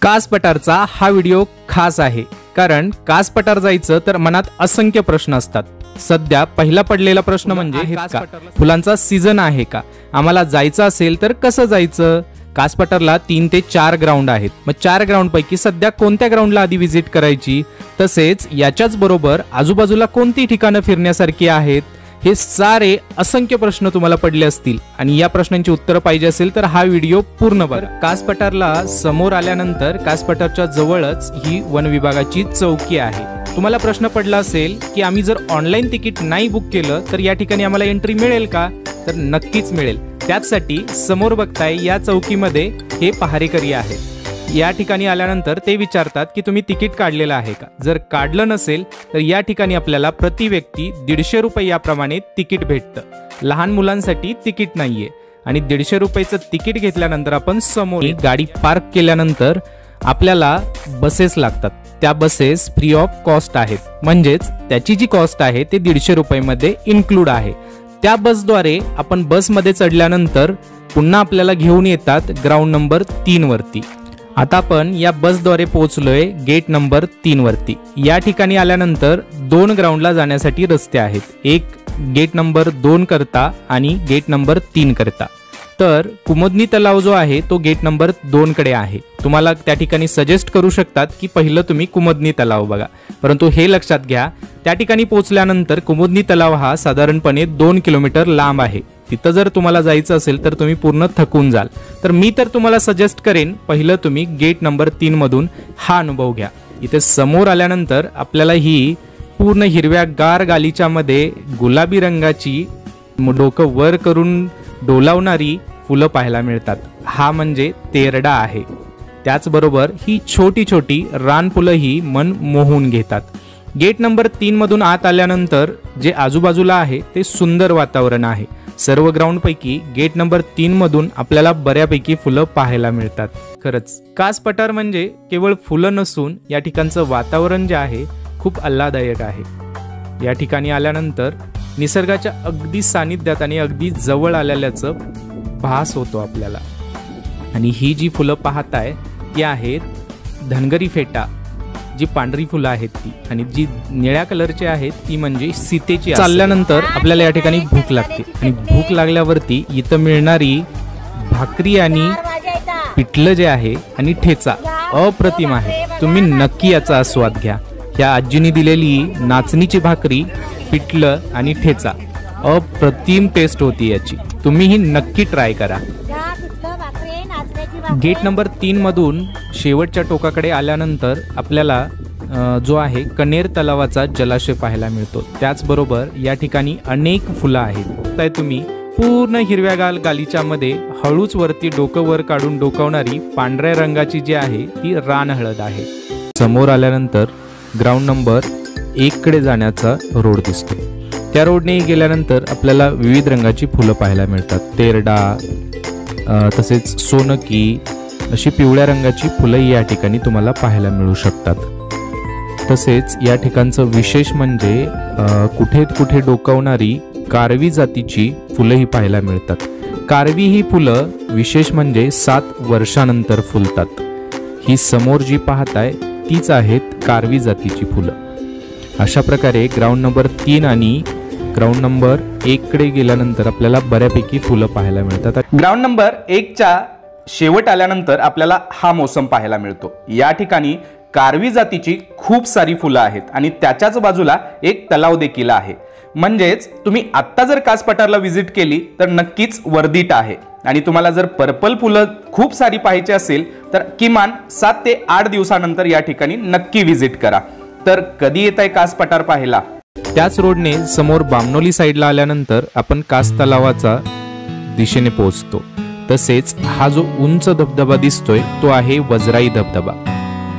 कास पठारचा हा व्हिडिओ खास आहे, कारण कास पठार जायचं तर मनात असंख्य प्रश्न असतात। सध्या पहिला पडलेला प्रश्न म्हणजे फुलांचा सीझन आहे का, आम्हाला जायचं असेल तर कसं जायचं। कास पठारला 3 ते 4 ग्राउंड आहेत, मग 4 ग्राउंड पैकी सध्या कोणत्या ग्राउंडला आधी व्हिजिट करायची, तसेच याच्याच बरोबर आजूबाजूला कोणती ठिकाणं फिरण्यासारखी आहेत, हे सारे असंख्य प्रश्न तुम्हाला पडले असतील आणि या प्रश्नांची उत्तरं पाहिजे असेल तर हा व्हिडिओ पूर्ण बघा। कास पठारला समोर आल्यानंतर कास पठारच्या जवळच ही वन विभागाची चौकी आहे। तुम्हाला प्रश्न पडला असेल की आम्ही जर ऑनलाईन तिकीट नाही बुक केलं तर या ठिकाणी आम्हाला एंट्री मिळेल का, तर नक्कीच मिळेल। त्यासाठी समोर बघताय या चौकीमध्ये हे पहारेकरी आहेत। या ठिकाणी आल्यानंतर ते विचारतात की तुम्ही तिकीट काढलेलं आहे का, जर काढलं नसेल तर या ठिकाणी आपल्याला प्रति व्यक्ती 150 रुपये याप्रमाणे तिकीट भेटतं। लहान मुलांसाठी तिकीट नाहीये आणि 150 रुपयाचं तिकीट घेतल्यानंतर आपण समोर गाडी पार्क केल्यानंतर आपल्याला बसेस लागतात। त्या बसेस फ्री ऑफ कॉस्ट आहेत, म्हणजेच त्याची जी कॉस्ट आहे ते 150 रुपयामध्ये इन्क्लूड आहे। त्या बसद्वारे आपण बसमध्ये चढल्यानंतर पुन्हा आपल्याला घेऊन येतात ग्राउंड नंबर 3 वरती। आता आपण या बसद्वारे पोहोचलोय गेट नंबर 3 वरती। या ठिकाणी आल्यानंतर 2 ग्राउंडला जाण्यासाठी रस्ते आहेत, एक गेट नंबर 2 करता आणि गेट नंबर 3 करता। तर कुमुदनी तलाव जो आहे तो गेट नंबर 2 कडे आहे। तुम्हाला त्या ठिकाणी सजेस्ट करू शकतात की पहिलं तुम्ही कुमुदनी तलाव बघा, परंतु हे लक्षात घ्या त्या ठिकाणी पोहोचल्यानंतर कुमुदनी तलाव हा साधारणपणे 2 किलोमीटर लांब आहे। तिथं जर तुम्हाला जायचं असेल तर तुम्ही पूर्ण थकून जाल, तर मी तर तुम्हाला सजेस्ट करेन पहिलं तुम्ही गेट नंबर 3 मधून हा अनुभव घ्या। इथे समोर आल्यानंतर आपल्याला ही पूर्ण हिरव्यागार गालिच्यामध्ये गुलाबी रंगाची डोकं वर करून डोलावणारी फुलं पाहायला मिळतात। हा म्हणजे तेरडा आहे। त्याचबरोबर ही छोटी छोटी रानफुलं ही मन मोहून घेतात। गेट नंबर 3 मधून आत आल्यानंतर जे आजूबाजूला आहे ते सुंदर वातावरण आहे। सर्व ग्राउंड पैकी गेट नंबर 3 मधून आपल्याला बऱ्यापैकी फुलं पाहायला मिळतात। खरंच कास पठार म्हणजे केवळ फुलं नसून या ठिकाणचं वातावरण जे आहे खूप आल्हाददायक आहे। या ठिकाणी आल्यानंतर निसर्गाच्या अगदी सानिध्यात आणि अगदी जवळ आलेल्याचं भास होतो आपल्याला। आणि ही जी फुलं पाहताय ती आहेत धनगरी फेटा, जी पांढरी फुलं आहेत ती, आणि जी निळ्या कलरची आहेत ती म्हणजे सीतेची। चालल्यानंतर आपल्याला या ठिकाणी भूक लागते आणि भूक लागल्यावरती इथं मिळणारी भाकरी आणि पिठलं जे आहे आणि ठेचा अप्रतिम आहे। तुम्ही नक्की याचा आस्वाद घ्या। ह्या आजीने दिलेली नाचणीची भाकरी, पिठलं आणि ठेचा अप्रतिम टेस्ट होती याची, तुम्हीही नक्की ट्राय करा। गेट नंबर 3 मधून शेवटच्या टोकाकडे आल्यानंतर आपल्याला जो आहे कनेर तलावाचा जलाशय पाहायला मिळतो। त्याचबरोबर या ठिकाणी अनेक फुलं आहेत। तुम्ही पूर्ण हिरव्यागार गालिच्यामध्ये हळूच वरती डोकं वर काढून डोकावणारी पांढऱ्या रंगाची जी आहे ती रान हळद आहे। समोर आल्यानंतर ग्राउंड नंबर 1 कडे जाण्याचा रोड दिसतो। त्या रोडने गेल्यानंतर आपल्याला विविध रंगाची फुलं पाहायला मिळतात। तेरडा, तसेच सोनकी अशी पिवळ्या रंगाची फुलंही या ठिकाणी तुम्हाला पाहायला मिळू शकतात। तसेच या ठिकाणचं विशेष म्हणजे कुठे कुठे डोकावणारी कारवी जातीची फुलंही पाहायला मिळतात। कारवी ही फुलं विशेष म्हणजे 7 वर्षानंतर फुलतात। ही समोर जी पाहताय तीच आहेत कारवी जातीची फुलं। अशा प्रकारे ग्राउंड नंबर 3 आणि ग्राउंड नंबर 1 कडे गेल्यानंतर आपल्याला बऱ्यापैकी फुलं पाहायला मिळतात। ग्राउंड नंबर 1 च्या शेवट आल्यानंतर आपल्याला हा मोसम पाहायला मिळतो। या ठिकाणी कारवी जातीची खूप सारी फुलं आहेत आणि त्याच्याच बाजूला एक तलाव देखील आहे। म्हणजेच तुम्ही आत्ता जर कास पठारला व्हिजिट केली तर नक्कीच वर्दीट आहे। आणि तुम्हाला जर पर्पल फुलं खूप सारी पाहायची असेल तर किमान 7 ते 8 दिवसानंतर या ठिकाणी नक्की व्हिजिट करा। तर कधी येत आहे कास पठार पाहायला? त्याच रोडने समोर बामनोली साईडला आल्यानंतर आपण कास तलावाचा दिशेने पोहोचतो। तसेच हा जो उंच धबधबा दिसतोय तो आहे वजराई धबधबा।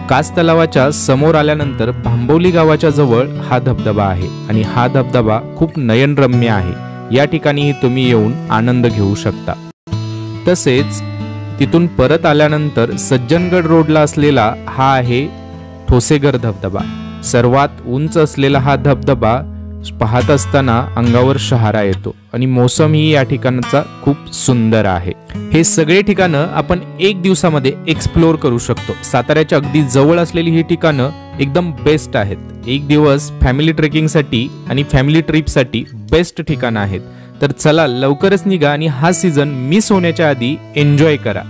कास तलावाच्या समोर आल्यानंतर भांबवली गावाच्या जवळ हा धबधबा आहे आणि हा धबधबा खूप नयनरम्य आहे। या ठिकाणी तुम्ही येऊन आनंद घेऊ शकता। तसेच तिथून परत आल्यानंतर सज्जनगड रोडला असलेला हा आहे ठोसेघर धबधबा। सर्वात उंच असलेला हा धबधबा पाहत असताना अंगावर शहारा येतो आणि मोसमही या ठिकाणचा खूप सुंदर आहे। हे सगळे ठिकाणं आपण एक दिवसामध्ये एक्सप्लोर करू शकतो। साताऱ्याच्या अगदी जवळ असलेली ही ठिकाणं एकदम बेस्ट आहेत। एक दिवस फॅमिली ट्रेकिंगसाठी आणि फॅमिली ट्रिपसाठी बेस्ट ठिकाणं आहेत। तर चला लवकरच निघा आणि हा सीझन मिस होण्याच्या आधी एन्जॉय करा।